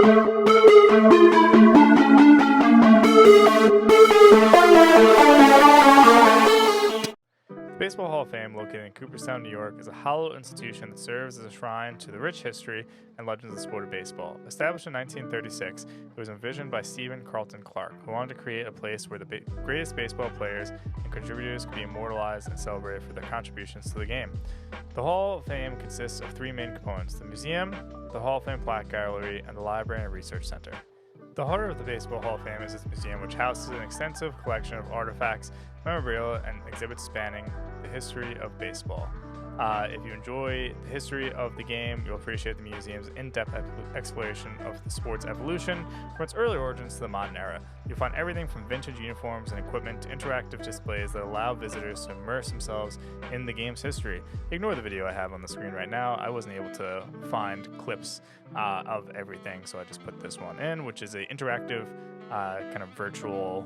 The Baseball Hall of Fame, located in Cooperstown, New York, is a hallowed institution that serves as a shrine to the rich history and legends of the sport of baseball. Established in 1936, it was envisioned by Stephen Carlton Clark, who wanted to create a place where the greatest baseball players and contributors could be immortalized and celebrated for their contributions to the game. The Hall of Fame consists of three main components: the museum, the Hall of Fame plaque gallery, and the library and research center. The heart of the Baseball Hall of Fame is its museum, which houses an extensive collection of artifacts, memorabilia, and exhibits spanning the history of baseball. If you enjoy the history of the game, you'll appreciate the museum's in-depth exploration of the sport's evolution from its early origins to the modern era. You'll find everything from vintage uniforms and equipment to interactive displays that allow visitors to immerse themselves in the game's history. Ignore the video I have on the screen right now. I wasn't able to find clips of everything, so I just put this one in, which is an interactive kind of virtual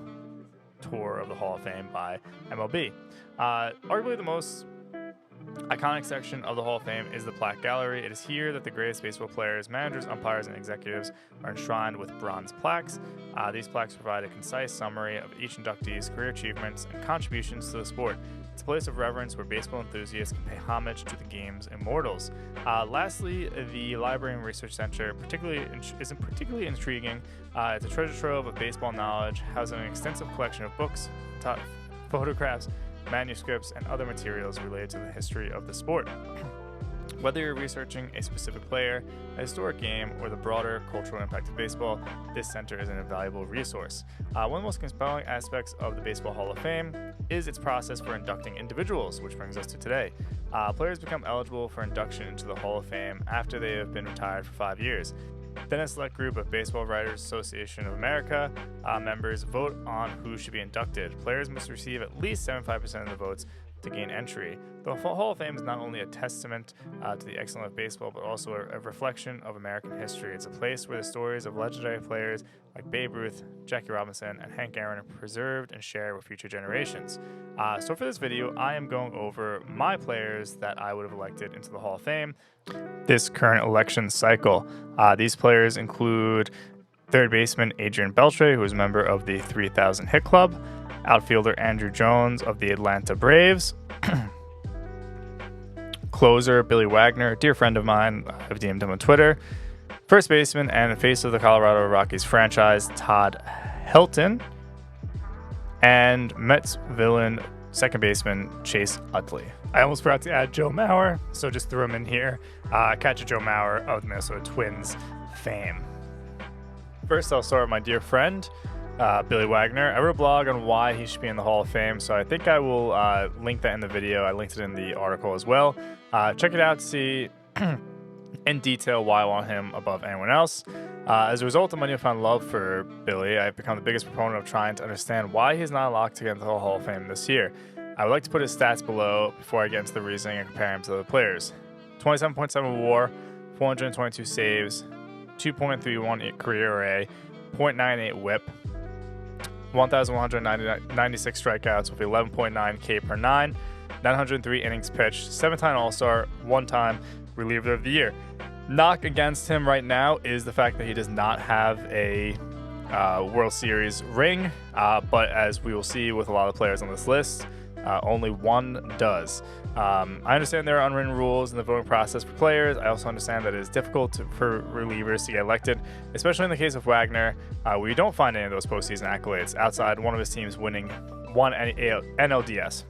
tour of the Hall of Fame by MLB. Arguably the most iconic section of the Hall of Fame is the plaque gallery. It is here that the greatest baseball players, managers, umpires, and executives are enshrined with bronze plaques. These plaques provide a concise summary of each inductee's career achievements and contributions to the sport. It's a place of reverence where baseball enthusiasts can pay homage to the game's immortals. Lastly, the Library and Research Center is particularly intriguing. It's a treasure trove of baseball knowledge, housing an extensive collection of books, photographs, manuscripts, and other materials related to the history of the sport. Whether you're researching a specific player, a historic game, or the broader cultural impact of baseball, this center is an invaluable resource. One of the most compelling aspects of the Baseball Hall of Fame is its process for inducting individuals, which brings us to today. Players become eligible for induction into the Hall of Fame after they have been retired for 5 years. Then a select group of Baseball Writers Association of America members vote on who should be inducted. Players must receive at least 75% of the votes to gain entry. The Hall of Fame is not only a testament to the excellence of baseball, but also a reflection of American history. It's a place where the stories of legendary players like Babe Ruth, Jackie Robinson, and Hank Aaron are preserved and shared with future generations. So for this video, I am going over my players that I would have elected into the Hall of Fame this current election cycle. These players include third baseman Adrian Beltre, who is a member of the 3000 Hit Club, outfielder Andruw Jones of the Atlanta Braves, closer Billy Wagner, a dear friend of mine, I've DM'd him on Twitter, first baseman and face of the Colorado Rockies franchise, Todd Helton, and Mets villain second baseman Chase Utley. I almost forgot to add Joe Mauer, so just threw him in here. Catcher Joe Mauer of the Minnesota Twins fame. First, I'll start with my dear friend, Billy Wagner. I wrote a blog on why he should be in the Hall of Fame, so I think I will link that in the video. I linked it in the article as well. Check it out to see in detail why I want him above anyone else. As a result of my newfound love for Billy, I've become the biggest proponent of trying to understand why he's not locked to get into the Hall of Fame this year. I would like to put his stats below before I get into the reasoning and compare him to other players. 27.7 WAR, 422 saves, 2.31 career ERA, 0.98 WHIP, 1,196 strikeouts with 11.9 K per 9, 903 innings pitched, 7-time All-Star, 1-time reliever of the year. Knock against him right now is the fact that he does not have a World Series ring, but as we will see with a lot of players on this list, only one does. I understand there are unwritten rules in the voting process for players. I also understand that it is difficult for relievers to get elected, especially in the case of Wagner, where you don't find any of those postseason accolades outside one of his teams winning one NLDS.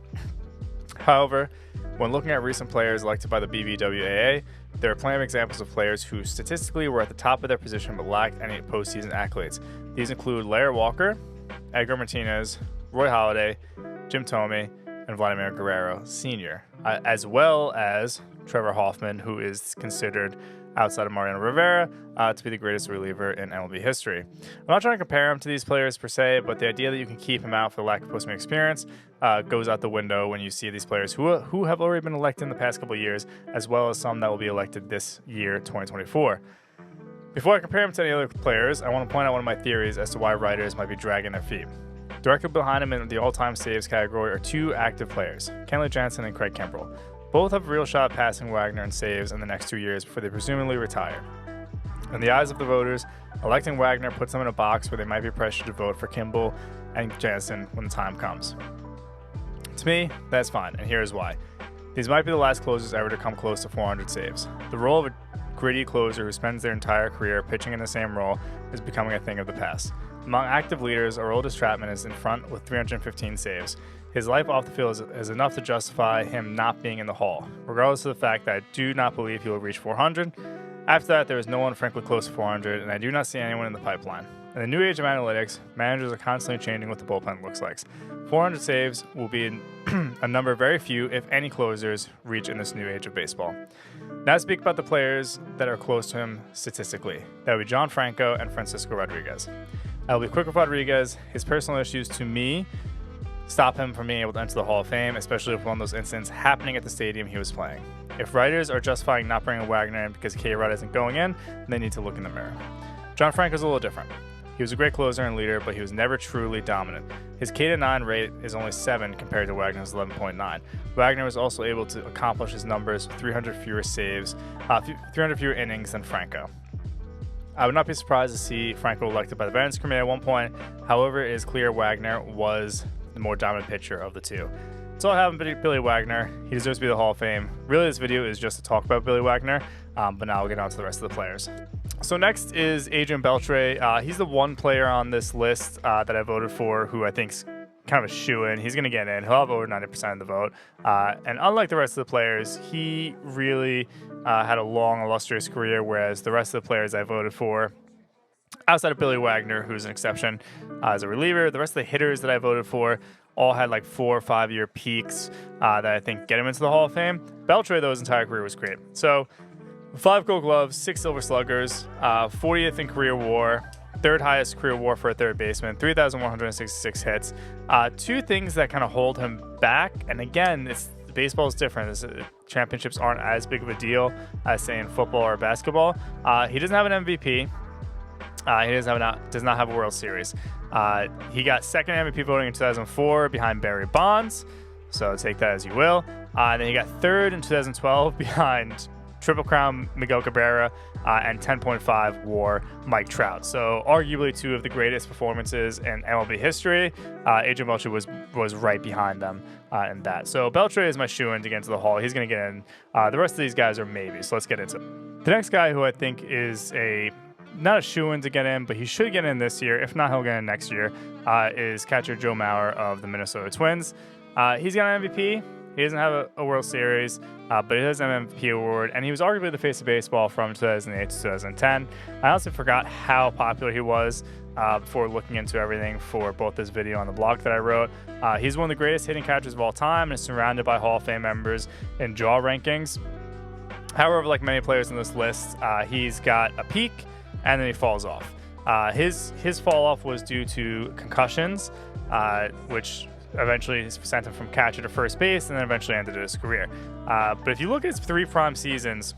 However, when looking at recent players elected by the BBWAA, there are plenty of examples of players who statistically were at the top of their position but lacked any postseason accolades. These include Larry Walker, Edgar Martinez, Roy Halladay, Jim Thome, and Vladimir Guerrero Sr., as well as Trevor Hoffman, who is considered, outside of Mariano Rivera, to be the greatest reliever in MLB history. I'm not trying to compare him to these players per se, but the idea that you can keep him out for lack of postseason experience goes out the window when you see these players who have already been elected in the past couple of years, as well as some that will be elected this year, 2024. Before I compare him to any other players, I want to point out one of my theories as to why writers might be dragging their feet. Directly behind him in the all-time saves category are two active players, Kenley Jansen and Craig Kimbrell. Both have a real shot at passing Wagner in saves in the next 2 years before they presumably retire. In the eyes of the voters, electing Wagner puts them in a box where they might be pressured to vote for Kimball and Jansen when the time comes. To me, that's fine, and here's why. These might be the last closers ever to come close to 400 saves. The role of a gritty closer who spends their entire career pitching in the same role is becoming a thing of the past. Among active leaders, Aroldis Chapman is in front with 315 saves. His life off the field is enough to justify him not being in the Hall, regardless of the fact that I do not believe he will reach 400. After that, there is no one frankly close to 400, and I do not see anyone in the pipeline. In the new age of analytics, managers are constantly changing what the bullpen looks like. 400 saves will be a number very few, if any, closers reach in this new age of baseball. Now to speak about the players that are close to him statistically. That would be John Franco and Francisco Rodriguez. I will be quick with Rodriguez. His personal issues, to me, stop him from being able to enter the Hall of Fame, especially with one of those incidents happening at the stadium he was playing. If writers are justifying not bringing Wagner in because K-Rod isn't going in, then they need to look in the mirror. John Franco's a little different. He was a great closer and leader, but he was never truly dominant. His K-9 rate is only 7 compared to Wagner's 11.9. Wagner was also able to accomplish his numbers with 300 fewer saves, 300 fewer innings than Franco. I would not be surprised to see Franco elected by the Veterans Committee at one point. However, it is clear Wagner was the more dominant pitcher of the two. That's all I have on Billy Wagner. He deserves to be in the Hall of Fame. Really, this video is just to talk about Billy Wagner, but now we'll get on to the rest of the players. So next is Adrian Beltre. He's the one player on this list that I voted for who I think's kind of a shoo-in. He's going to get in. He'll have over 90% of the vote. And unlike the rest of the players, he really had a long, illustrious career, whereas the rest of the players I voted for, outside of Billy Wagner, who's an exception as a reliever, the rest of the hitters that I voted for all had like 4 or 5 year peaks that I think get him into the Hall of Fame. Beltre, though, his entire career was great. So 5 Gold Gloves, 6 Silver Sluggers, 40th in career WAR, 3rd highest career WAR for a third baseman, 3,166 hits. 2 things that kind of hold him back, and again, baseball is different. Championships aren't as big of a deal as, say, in football or basketball. He doesn't have an MVP. He does not have a World Series. He got second MVP voting in 2004 behind Barry Bonds, so take that as you will. Then he got third in 2012 behind Triple Crown Miguel Cabrera and 10.5 WAR Mike Trout. So arguably 2 of the greatest performances in MLB history. Adrian Beltre was right behind them in that. So Beltre is my shoo-in to get into the Hall. He's going to get in. The rest of these guys are maybes, so let's get into it. The next guy who I think is not a shoo-in to get in, but he should get in this year. If not, he'll get in next year, is catcher Joe Mauer of the Minnesota Twins. He's got an MVP. He doesn't have a World Series, but he has an MVP award, and he was arguably the face of baseball from 2008 to 2010. I also forgot how popular he was before looking into everything for both this video and the blog that I wrote. He's one of the greatest hitting catchers of all time and is surrounded by Hall of Fame members in draw rankings. However, like many players on this list, he's got a peak, and then he falls off. His fall off was due to concussions, which eventually sent him from catcher to first base and then eventually ended his career. But if you look at his 3 prime seasons,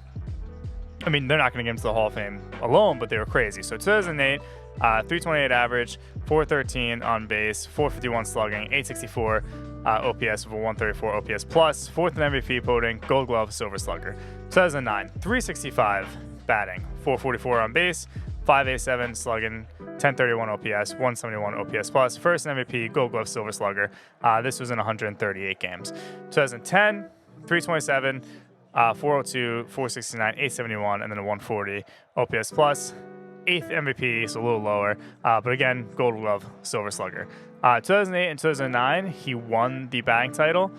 I mean, they're not going to get into the Hall of Fame alone, but they were crazy. So 2008, 328 average, 413 on base, 451 slugging, 864 OPS with a 134 OPS plus, 4th in MVP voting, Gold Glove, Silver Slugger. 2009, 365 batting, 444 on base, 587 slugging, 1031 OPS, 171 OPS plus, 1st in MVP, Gold Glove, Silver Slugger. This was in 138 games. 2010, 327, 402, 469, 871, and then a 140 OPS plus. 8th MVP, so a little lower, but again, Gold Glove, Silver Slugger. 2008 and 2009, he won the batting title.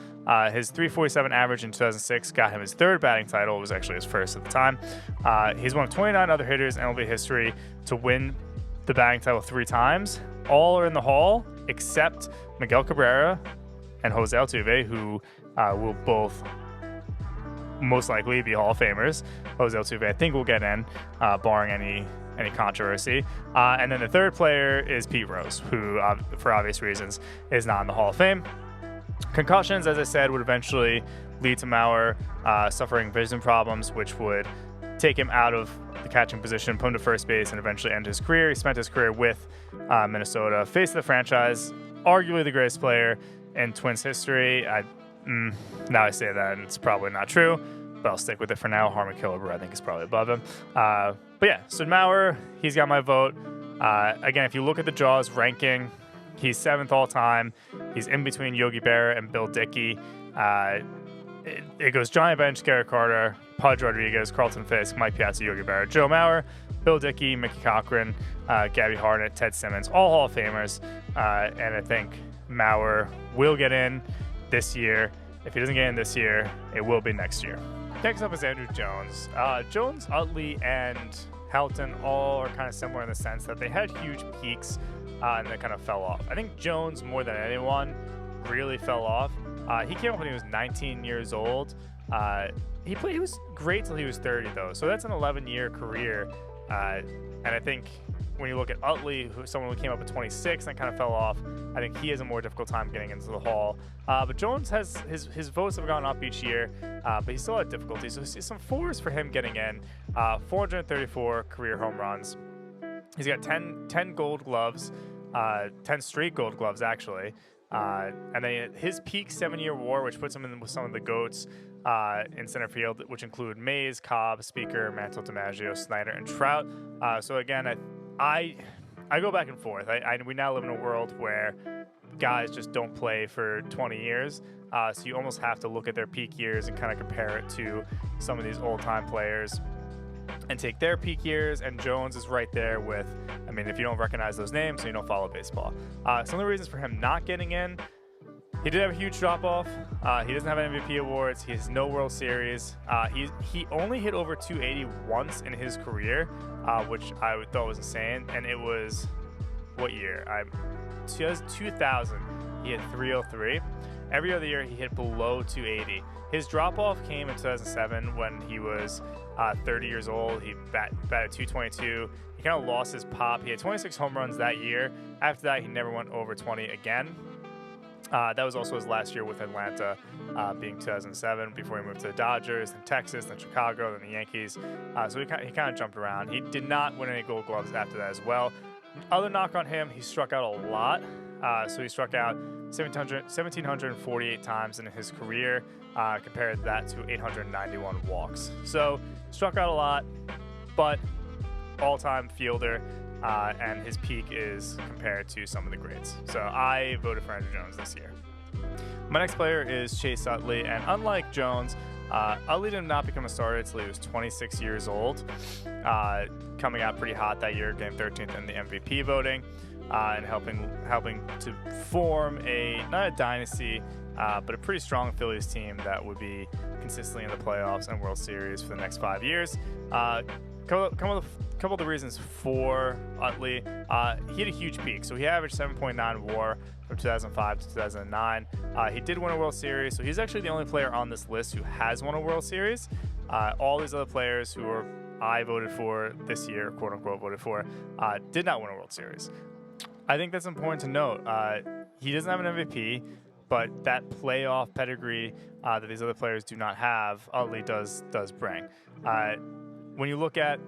His 347 average in 2006 got him his 3rd batting title. It was actually his 1st at the time. He's one of 29 other hitters in MLB history to win the batting title 3 times. All are in the Hall except Miguel Cabrera and Jose Altuve, who will both most likely be Hall of Famers. Jose Altuve, I think, will get in, barring any controversy. And then the 3rd player is Pete Rose, who, for obvious reasons, is not in the Hall of Fame. Concussions, as I said, would eventually lead to Mauer suffering vision problems, which would take him out of the catching position, put him to first base, and eventually end his career. He spent his career with Minnesota, face of the franchise, arguably the greatest player in Twins history. Now I say that, and it's probably not true. but I'll stick with it for now. Harmon Killebrew, I think, is probably above him. But yeah, so Mauer, he's got my vote. Again, if you look at the Jaws ranking, he's 7th all time. He's in between Yogi Berra and Bill Dickey. It goes Johnny Bench, Gary Carter, Pudge Rodriguez, Carlton Fisk, Mike Piazza, Yogi Berra, Joe Mauer, Bill Dickey, Mickey Cochran, Gabby Hartnett, Ted Simmons, all Hall of Famers. And I think Mauer will get in this year. If he doesn't get in this year, it will be next year. Next up is Andruw Jones. Jones, Utley, and Helton all are kind of similar in the sense that they had huge peaks and they kind of fell off. I think Jones, more than anyone, really fell off. He came up when he was 19 years old. He was great till he was 30, though. So that's an 11-year career. And I think when you look at Utley, someone who came up at 26 and kind of fell off, I think he has a more difficult time getting into the Hall. But Jones has his votes have gone up each year, but he still had difficulty. So some 4s for him getting in. 434 career home runs. He's got 10 Gold Gloves, 10 straight Gold Gloves actually. And then his peak 7-year WAR, which puts him in with some of the GOATs in center field, which include Mays, Cobb, Speaker, Mantle, DiMaggio, Snyder, and Trout. So again, I go back and forth. We now live in a world where guys just don't play for 20 years. So you almost have to look at their peak years and kind of compare it to some of these old-time players and take their peak years, and Jones is right there with, I mean, if you don't recognize those names, then you don't follow baseball. Some of the reasons for him not getting in, he did have a huge drop-off. He doesn't have MVP awards. He has no World Series. He only hit over 280 once in his career, which I thought was insane, and it was, what year? 2000, he hit 303. Every other year, he hit below 280. His drop-off came in 2007 when he was 30 years old. He batted 222. He kind of lost his pop. He had 26 home runs that year. After that, he never went over 20 again. That was also his last year with Atlanta, being 2007, before he moved to the Dodgers, then Texas, then Chicago, then the Yankees. So he kind of jumped around. He did not win any Gold Gloves after that as well. Other knock on him, he struck out a lot. So he struck out 1,748 times in his career, compared that to 891 walks. So struck out a lot, but all-time fielder, and his peak is compared to some of the greats. So I voted for Andruw Jones this year. My next player is Chase Utley, and unlike Jones, Utley did not become a starter until he was 26 years old, coming out pretty hot that year, getting 13th in the MVP voting, and helping to form not a dynasty, but a pretty strong Phillies team that would be consistently in the playoffs and World Series for the next 5 years. Couple of the reasons for Utley, he had a huge peak. So he averaged 7.9 WAR from 2005 to 2009. He did win a World Series, so he's actually the only player on this list who has won a World Series. All these other players who I voted for this year, quote unquote voted for, did not win a World Series. I think that's important to note. He doesn't have an MVP, but that playoff pedigree that these other players do not have, Utley does bring. When you look at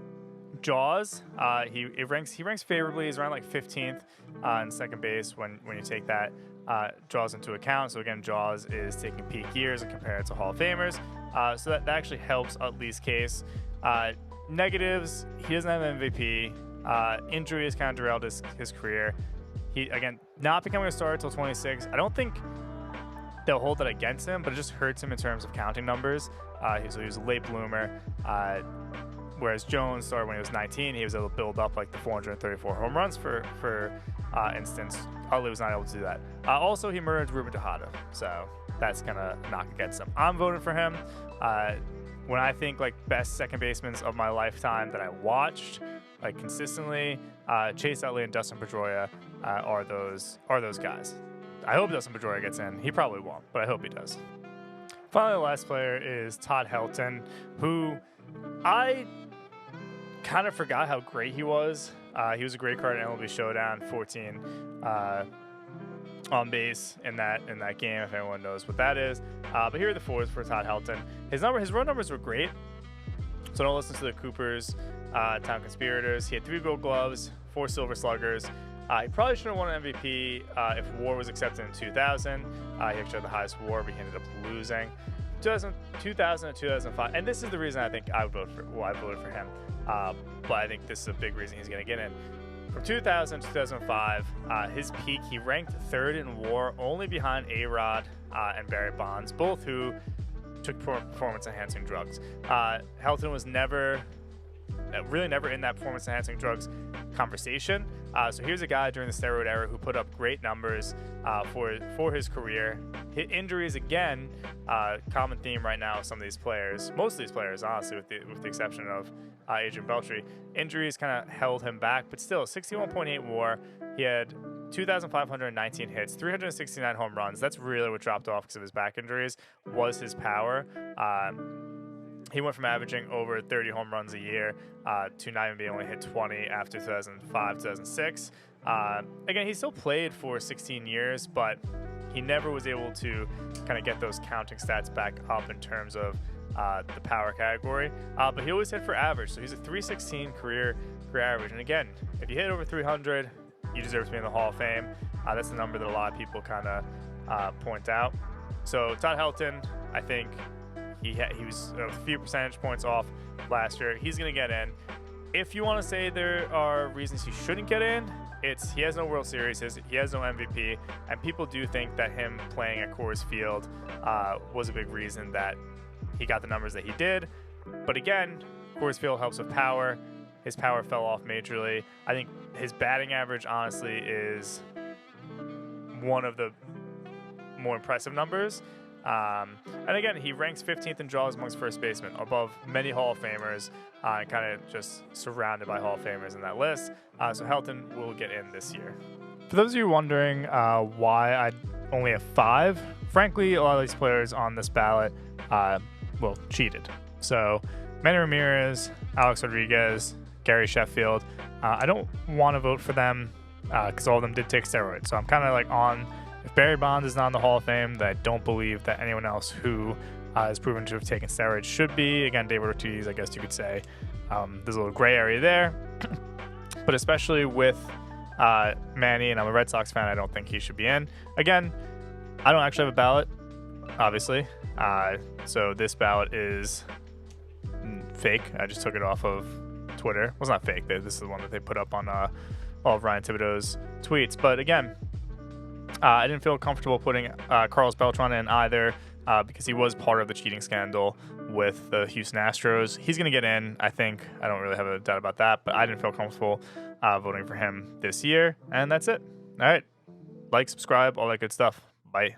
Jaws, he ranks favorably. He's around like 15th in second base when you take that Jaws into account. So again, Jaws is taking peak years and compare it to Hall of Famers. So that actually helps Utley's case. Negatives: he doesn't have an MVP. Injury has kind of derailed his career. He, again, not becoming a starter until 26. I don't think they'll hold that against him, but it just hurts him in terms of counting numbers. So he was a late bloomer. Whereas Jones started when he was 19, he was able to build up like the 434 home runs for instance. Utley was not able to do that. Also, he murdered Ruben Tejada, so that's gonna knock against him. I'm voting for him. When I think like best second basemen of my lifetime that I watched like consistently, Chase Utley and Dustin Pedroia are those guys. I hope Dustin Pedroia gets in. He probably won't, but I hope he does. Finally, the last player is Todd Helton, who I kind of forgot how great he was. He was a great card in MLB Showdown, 14 on base in that game, if anyone knows what that is. But here are the 4s for Todd Helton. His run numbers were great, so don't listen to the Coopers, Town Conspirators. He had 3 Gold Gloves, 4 Silver Sluggers. He probably should have won an MVP if WAR was accepted in 2000. He actually had the highest WAR, but he ended up losing. 2000 and 2005, and this is the reason I think I voted for him. But I think this is a big reason he's going to get in. From 2000 to 2005, his peak, he ranked third in WAR, only behind A-Rod and Barry Bonds, both who took performance-enhancing drugs. Helton was really never in that performance-enhancing drugs conversation. So here's a guy during the steroid era who put up great numbers for his career. Hit injuries again, common theme right now with some of these players, most of these players, honestly, with the exception of Adrian Beltre. Injuries kind of held him back, but still, 61.8 WAR. He had 2,519 hits, 369 home runs. That's really what dropped off because of his back injuries, was his power. He went from averaging over 30 home runs a year to not even being only hit 20 after 2005, 2006. Again, he still played for 16 years, but he never was able to kind of get those counting stats back up in terms of the power category. But he always hit for average, so he's a 316 career average. And again, if you hit over 300, you deserve to be in the Hall of Fame. That's the number that a lot of people kind of point out. So Todd Helton, I think he was a few percentage points off last year. He's going to get in. If you want to say there are reasons he shouldn't get in, it's he has no World Series, he has no MVP, and people do think that him playing at Coors Field was a big reason that he got the numbers that he did. But again, Coors Field helps with power. His power fell off majorly. I think his batting average, honestly, is one of the more impressive numbers. And again, he ranks 15th in draws amongst first basemen, above many Hall of Famers, and kind of just surrounded by Hall of Famers in that list. So Helton will get in this year. For those of you wondering why I only have 5, frankly, a lot of these players on this ballot, cheated. So Manny Ramirez, Alex Rodriguez, Gary Sheffield, I don't want to vote for them because all of them did take steroids. So I'm kind of like on, if Barry Bonds is not in the Hall of Fame, then I don't believe that anyone else who is proven to have taken steroids should be. Again, David Ortiz, I guess you could say. There's a little gray area there. But especially with Manny, and I'm a Red Sox fan, I don't think he should be in. Again, I don't actually have a ballot, obviously. So this ballot is fake. I just took it off of Twitter. Well, it's not fake. This is the one that they put up on all of Ryan Thibodeau's tweets. But again, I didn't feel comfortable putting Carlos Beltre in either because he was part of the cheating scandal with the Houston Astros. He's going to get in, I think. I don't really have a doubt about that, but I didn't feel comfortable voting for him this year. And that's it. All right. Like, subscribe, all that good stuff. Bye.